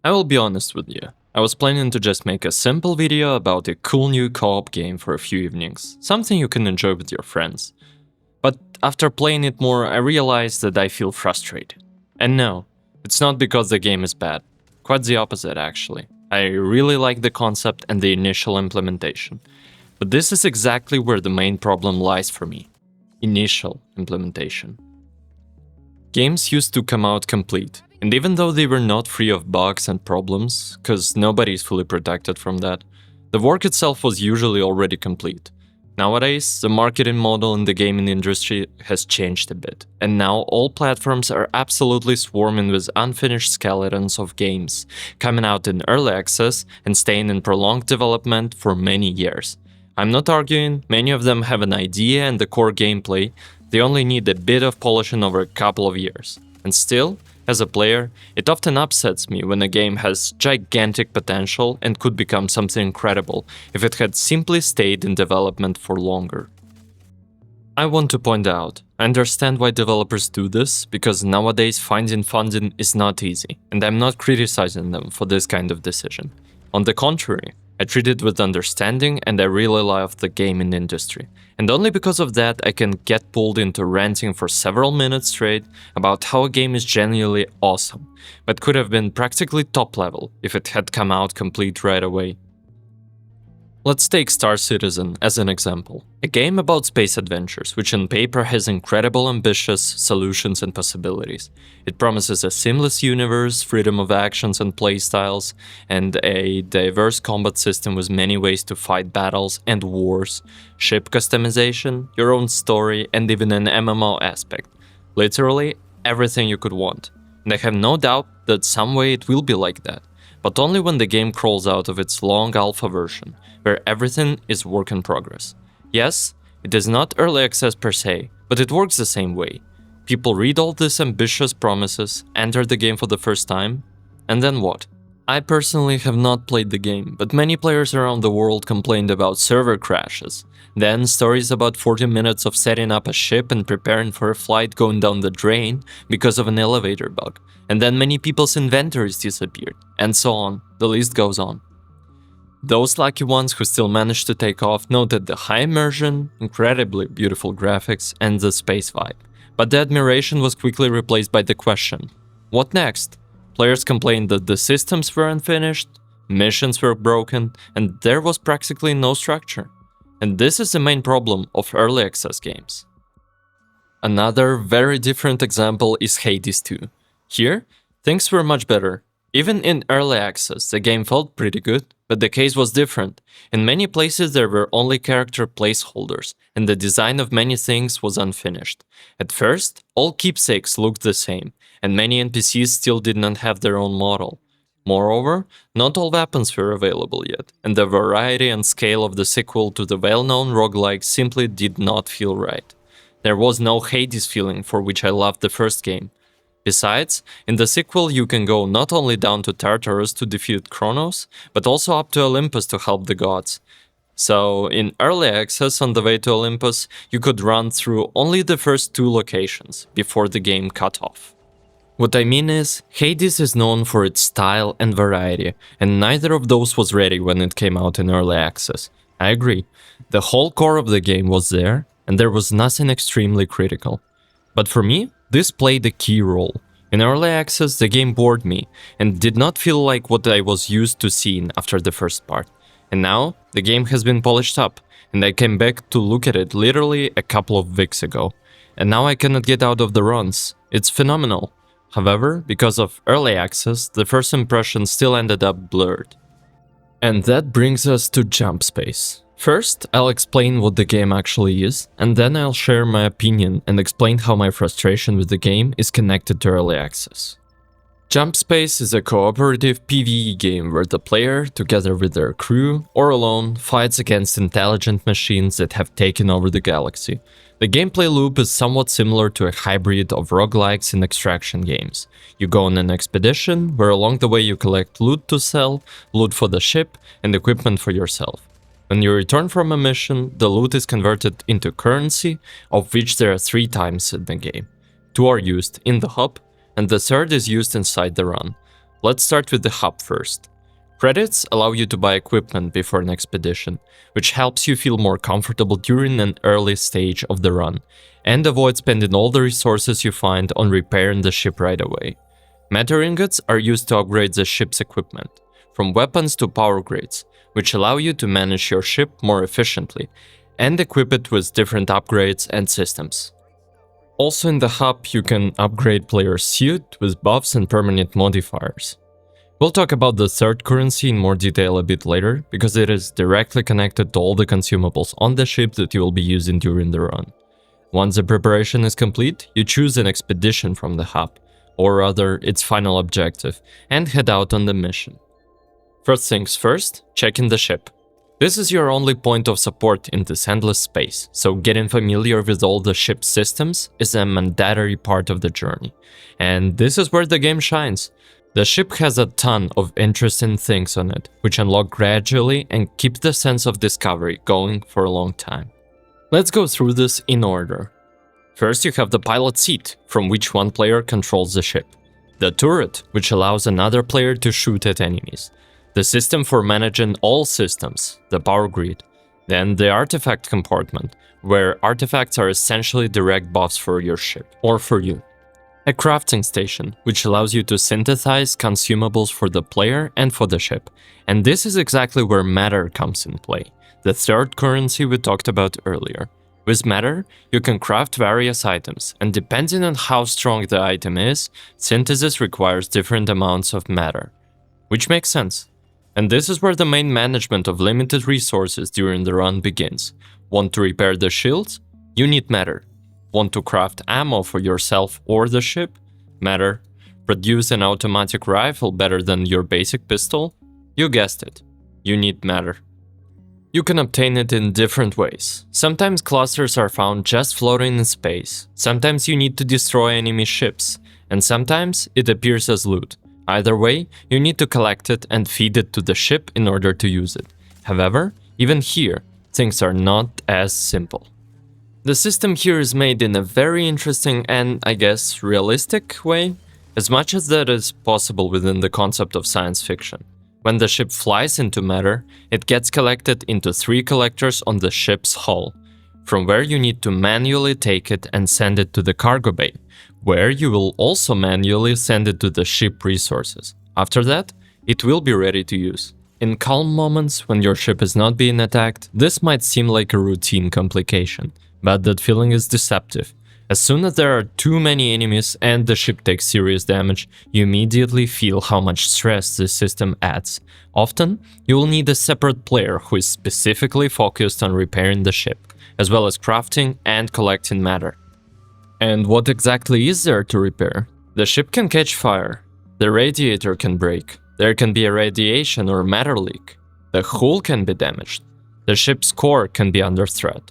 I will be honest with you. I was planning to just make a simple video about a cool new co-op game for a few evenings, something you can enjoy with your friends. But after playing it more, I realized that I feel frustrated. And no, it's not because the game is bad. Quite the opposite, actually. I really like the concept and the initial implementation. But this is exactly where the main problem lies for me. Initial implementation. Games used to come out complete, and even though they were not free of bugs and problems, cause nobody is fully protected from that, the work itself was usually already complete. Nowadays, the marketing model in the gaming industry has changed a bit, and now all platforms are absolutely swarming with unfinished skeletons of games, coming out in early access and staying in prolonged development for many years. I'm not arguing, many of them have an idea and the core gameplay, they only need a bit of polishing over a couple of years. And still, as a player, it often upsets me when a game has gigantic potential and could become something incredible if it had simply stayed in development for longer. I want to point out, I understand why developers do this, because nowadays finding funding is not easy, and I'm not criticizing them for this kind of decision. On the contrary, I treat it with understanding and I really love the gaming industry. And only because of that I can get pulled into ranting for several minutes straight about how a game is genuinely awesome, but could have been practically top level if it had come out complete right away. Let's take Star Citizen as an example. A game about space adventures, which on paper has incredible ambitious solutions and possibilities. It promises a seamless universe, freedom of actions and playstyles, and a diverse combat system with many ways to fight battles and wars, ship customization, your own story, and even an MMO aspect. Literally everything you could want. And I have no doubt that some way it will be like that, but only when the game crawls out of its long alpha version, where everything is work in progress. Yes, it is not early access per se, but it works the same way. People read all these ambitious promises, enter the game for the first time, and then what? I personally have not played the game, but many players around the world complained about server crashes. Then stories about 40 minutes of setting up a ship and preparing for a flight going down the drain because of an elevator bug. And then many people's inventories disappeared, and so on, the list goes on. Those lucky ones who still managed to take off noted the high immersion, incredibly beautiful graphics, and the space vibe. But the admiration was quickly replaced by the question, what next? Players complained that the systems were unfinished, missions were broken, and there was practically no structure. And this is the main problem of early access games. Another very different example is Hades 2. Here, things were much better. Even in early access, the game felt pretty good, but the case was different. In many places there were only character placeholders, and the design of many things was unfinished. At first, all keepsakes looked the same, and many NPCs still did not have their own model. Moreover, not all weapons were available yet, and the variety and scale of the sequel to the well-known roguelike simply did not feel right. There was no Hades feeling for which I loved the first game. Besides, in the sequel you can go not only down to Tartarus to defeat Kronos, but also up to Olympus to help the gods. So, in early access on the way to Olympus, you could run through only the first two locations, before the game cut off. What I mean is, Hades is known for its style and variety, and neither of those was ready when it came out in early access. I agree, the whole core of the game was there, and there was nothing extremely critical. But for me, this played a key role. In early access, the game bored me and did not feel like what I was used to seeing after the first part. And now, the game has been polished up, and I came back to look at it literally a couple of weeks ago. And now I cannot get out of the runs. It's phenomenal. However, because of early access, the first impression still ended up blurred. And that brings us to Jump Space. First, I'll explain what the game actually is, and then I'll share my opinion and explain how my frustration with the game is connected to early access. Jump Space is a cooperative PvE game where the player, together with their crew or alone, fights against intelligent machines that have taken over the galaxy. The gameplay loop is somewhat similar to a hybrid of roguelikes and extraction games. You go on an expedition, where along the way you collect loot to sell, loot for the ship, and equipment for yourself. When you return from a mission, the loot is converted into currency, of which there are 3 types in the game. 2 are used in the hub, and the third is used inside the run. Let's start with the hub first. Credits allow you to buy equipment before an expedition, which helps you feel more comfortable during an early stage of the run, and avoid spending all the resources you find on repairing the ship right away. Matter ingots are used to upgrade the ship's equipment, from weapons to power grades, which allow you to manage your ship more efficiently and equip it with different upgrades and systems. Also in the hub, you can upgrade player's suit with buffs and permanent modifiers. We'll talk about the third currency in more detail a bit later, because it is directly connected to all the consumables on the ship that you will be using during the run. Once the preparation is complete, you choose an expedition from the hub, or rather its final objective, and head out on the mission. First things first, checking the ship. This is your only point of support in this endless space, so getting familiar with all the ship's systems is a mandatory part of the journey. And this is where the game shines. The ship has a ton of interesting things on it, which unlock gradually and keep the sense of discovery going for a long time. Let's go through this in order. First, you have the pilot seat, from which one player controls the ship. The turret, which allows another player to shoot at enemies. The system for managing all systems, the power grid. Then the artifact compartment, where artifacts are essentially direct buffs for your ship, or for you. A crafting station, which allows you to synthesize consumables for the player and for the ship. And this is exactly where matter comes in play, the third currency we talked about earlier. With matter, you can craft various items, and depending on how strong the item is, synthesis requires different amounts of matter. Which makes sense. And this is where the main management of limited resources during the run begins. Want to repair the shields? You need matter. Want to craft ammo for yourself or the ship? Matter. Produce an automatic rifle better than your basic pistol? You guessed it. You need matter. You can obtain it in different ways. Sometimes clusters are found just floating in space. Sometimes you need to destroy enemy ships. And sometimes it appears as loot. Either way, you need to collect it and feed it to the ship in order to use it. However, even here, things are not as simple. The system here is made in a very interesting and, I guess, realistic way, as much as that is possible within the concept of science fiction. When the ship flies into matter, it gets collected into 3 collectors on the ship's hull, from where you need to manually take it and send it to the cargo bay, where you will also manually send it to the ship resources. After that, it will be ready to use. In calm moments, when your ship is not being attacked, this might seem like a routine complication, but that feeling is deceptive. As soon as there are too many enemies and the ship takes serious damage, you immediately feel how much stress this system adds. Often, you will need a separate player who is specifically focused on repairing the ship, as well as crafting and collecting matter. And what exactly is there to repair? The ship can catch fire, the radiator can break, there can be a radiation or matter leak, the hull can be damaged, the ship's core can be under threat,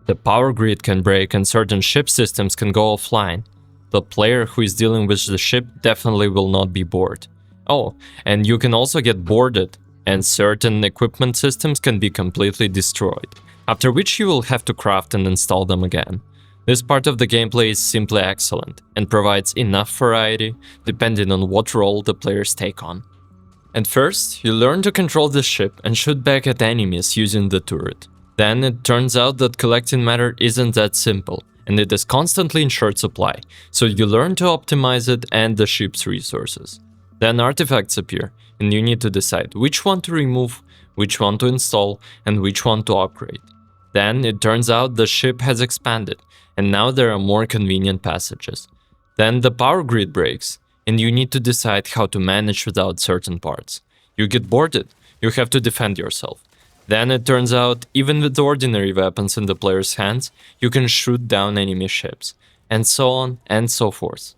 the power grid can break and certain ship systems can go offline. The player who is dealing with the ship definitely will not be bored. Oh, and you can also get boarded, and certain equipment systems can be completely destroyed, after which you will have to craft and install them again. This part of the gameplay is simply excellent, and provides enough variety depending on what role the players take on. At first, you learn to control the ship and shoot back at enemies using the turret. Then it turns out that collecting matter isn't that simple, and it is constantly in short supply, so you learn to optimize it and the ship's resources. Then artifacts appear, and you need to decide which one to remove, which one to install, and which one to upgrade. Then it turns out the ship has expanded, and now there are more convenient passages. Then the power grid breaks, and you need to decide how to manage without certain parts. You get boarded, you have to defend yourself. Then it turns out, even with ordinary weapons in the player's hands, you can shoot down enemy ships, and so on and so forth.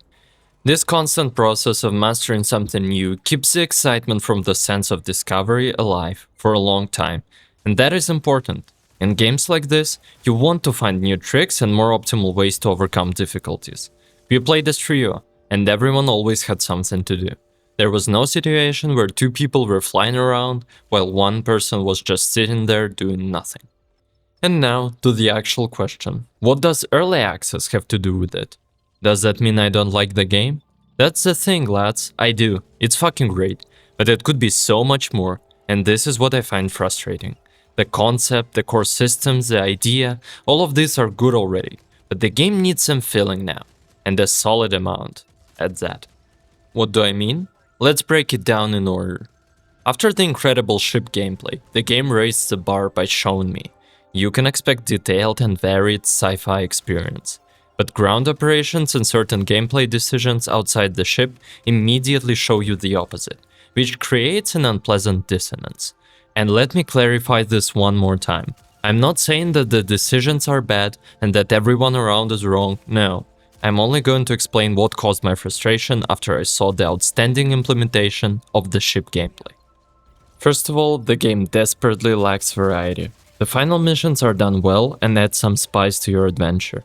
This constant process of mastering something new keeps the excitement from the sense of discovery alive for a long time, and that is important. In games like this, you want to find new tricks and more optimal ways to overcome difficulties. We played as trio, and everyone always had something to do. There was no situation where 2 people were flying around while 1 person was just sitting there doing nothing. And now to the actual question. What does early access have to do with it? Does that mean I don't like the game? That's the thing, lads, I do. It's fucking great. But it could be so much more, and this is what I find frustrating. The concept, the core systems, the idea, all of these are good already, but the game needs some filling now, and a solid amount at that. What do I mean? Let's break it down in order. After the incredible ship gameplay, the game raised the bar by showing me you can expect detailed and varied sci-fi experience. But ground operations and certain gameplay decisions outside the ship immediately show you the opposite, which creates an unpleasant dissonance. And let me clarify this one more time. I'm not saying that the decisions are bad and that everyone around is wrong, no. I'm only going to explain what caused my frustration after I saw the outstanding implementation of the ship gameplay. First of all, the game desperately lacks variety. The final missions are done well and add some spice to your adventure.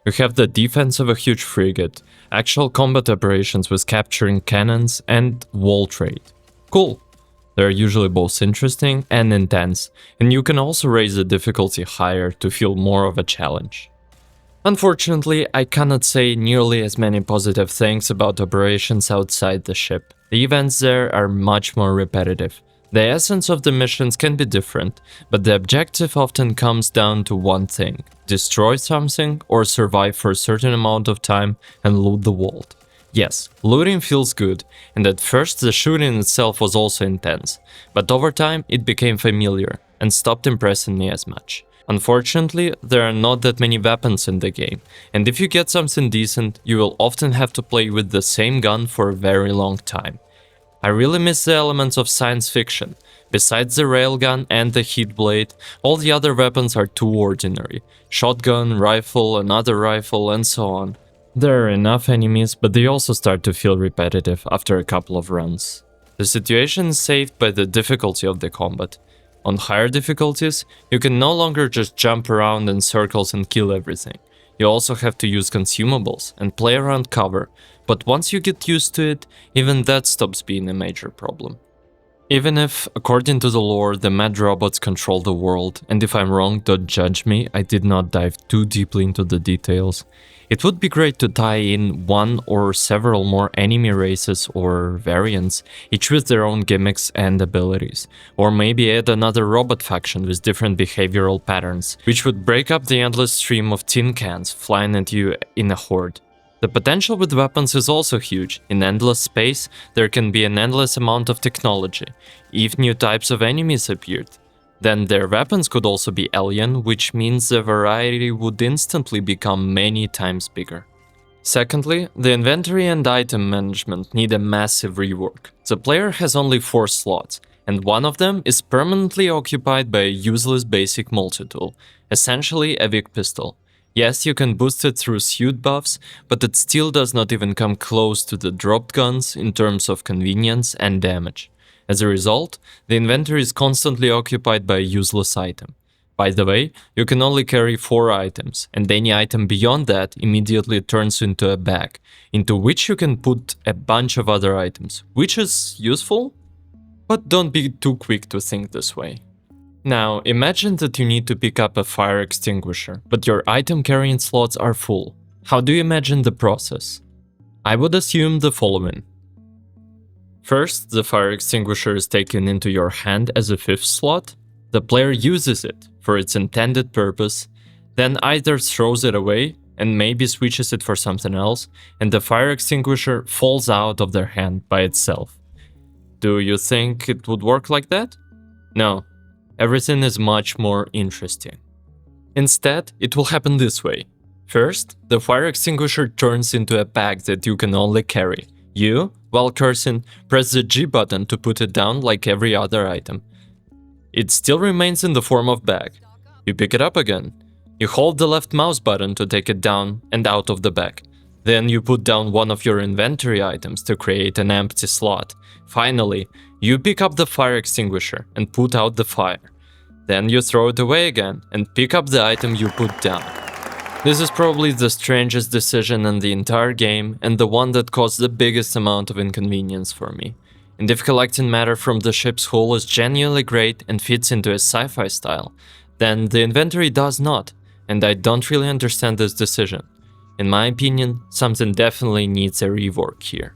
You have the defense of a huge frigate, actual combat operations with capturing cannons, and wall trade. Cool. They're usually both interesting and intense, and you can also raise the difficulty higher to feel more of a challenge. Unfortunately, I cannot say nearly as many positive things about operations outside the ship. The events there are much more repetitive. The essence of the missions can be different, but the objective often comes down to one thing: destroy something or survive for a certain amount of time and loot the world. Yes, looting feels good, and at first the shooting itself was also intense, but over time it became familiar and stopped impressing me as much. Unfortunately, there are not that many weapons in the game, and if you get something decent, you will often have to play with the same gun for a very long time. I really miss the elements of science fiction. Besides the railgun and the heat blade, all the other weapons are too ordinary. Shotgun, rifle, another rifle, and so on. There are enough enemies, but they also start to feel repetitive after a couple of runs. The situation is saved by the difficulty of the combat. On higher difficulties, you can no longer just jump around in circles and kill everything. You also have to use consumables and play around cover, but once you get used to it, even that stops being a major problem. Even if, according to the lore, the mad robots control the world, and if I'm wrong, don't judge me, I did not dive too deeply into the details. It would be great to tie in one or several more enemy races or variants, each with their own gimmicks and abilities. Or maybe add another robot faction with different behavioral patterns, which would break up the endless stream of tin cans flying at you in a horde. The potential with weapons is also huge. In endless space, there can be an endless amount of technology. If new types of enemies appeared, then their weapons could also be alien, which means the variety would instantly become many times bigger. Secondly, the inventory and item management need a massive rework. The player has only 4 slots, and one of them is permanently occupied by a useless basic multi-tool, essentially a weak pistol. Yes, you can boost it through suit buffs, but it still does not even come close to the dropped guns in terms of convenience and damage. As a result, the inventory is constantly occupied by a useless item. By the way, you can only carry 4 items, and any item beyond that immediately turns into a bag, into which you can put a bunch of other items, which is useful, but don't be too quick to think this way. Now, imagine that you need to pick up a fire extinguisher, but your item carrying slots are full. How do you imagine the process? I would assume the following. First, the fire extinguisher is taken into your hand as a 5th slot. The player uses it for its intended purpose, then either throws it away and maybe switches it for something else, and the fire extinguisher falls out of their hand by itself. Do you think it would work like that? No. Everything is much more interesting. Instead, it will happen this way. First, the fire extinguisher turns into a bag that you can only carry. You, while cursing, press the G button to put it down like every other item. It still remains in the form of bag. You pick it up again. You hold the left mouse button to take it down and out of the bag. Then you put down one of your inventory items to create an empty slot. Finally, you pick up the fire extinguisher and put out the fire. Then you throw it away again and pick up the item you put down. This is probably the strangest decision in the entire game and the one that caused the biggest amount of inconvenience for me. And if collecting matter from the ship's hull is genuinely great and fits into a sci-fi style, then the inventory does not, and I don't really understand this decision. In my opinion, something definitely needs a rework here.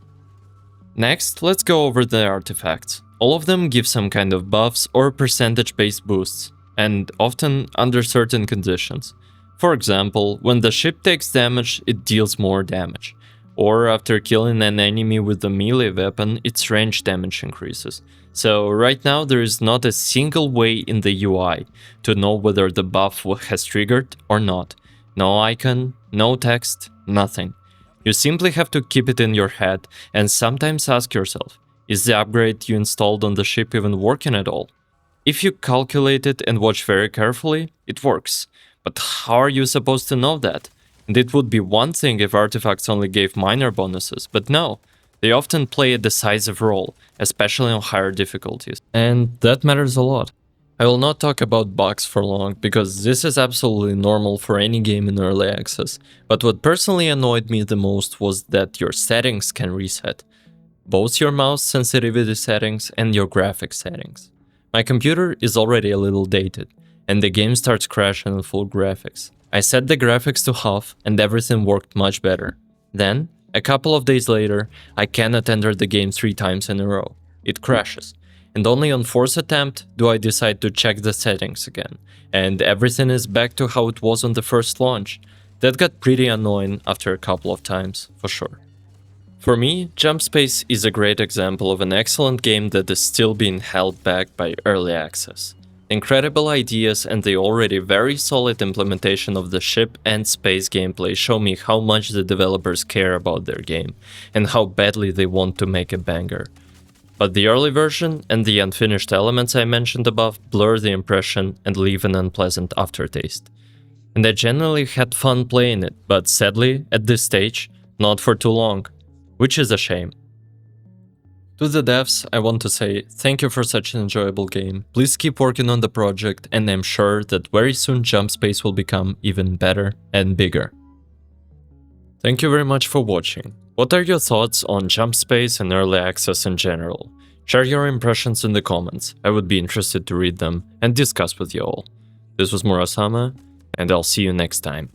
Next, let's go over the artifacts. All of them give some kind of buffs or percentage-based boosts, and often under certain conditions. For example, when the ship takes damage, it deals more damage. Or after killing an enemy with a melee weapon, its range damage increases. So right now there is not a single way in the UI to know whether the buff has triggered or not. No icon, no text, nothing. You simply have to keep it in your head and sometimes ask yourself, is the upgrade you installed on the ship even working at all? If you calculate it and watch very carefully, it works. But how are you supposed to know that? And it would be one thing if artifacts only gave minor bonuses, but no. They often play a decisive role, especially on higher difficulties. And that matters a lot. I will not talk about bugs for long, because this is absolutely normal for any game in early access. But what personally annoyed me the most was that your settings can reset. Both your mouse sensitivity settings and your graphics settings. My computer is already a little dated, and the game starts crashing in full graphics. I set the graphics to half and everything worked much better. Then, a couple of days later, I cannot enter the game 3 times in a row. It crashes. And only on 4th attempt do I decide to check the settings again. And everything is back to how it was on the first launch. That got pretty annoying after a couple of times, for sure. For me, Jump Space is a great example of an excellent game that is still being held back by early access. Incredible ideas and the already very solid implementation of the ship and space gameplay show me how much the developers care about their game, and how badly they want to make a banger. But the early version and the unfinished elements I mentioned above blur the impression and leave an unpleasant aftertaste. And I genuinely had fun playing it, but sadly, at this stage, not for too long, which is a shame. To the devs, I want to say thank you for such an enjoyable game. Please keep working on the project, and I'm sure that very soon Jump Space will become even better and bigger. Thank you very much for watching. What are your thoughts on Jump Space and early access in general? Share your impressions in the comments. I would be interested to read them and discuss with you all. This was Murasama, and I'll see you next time.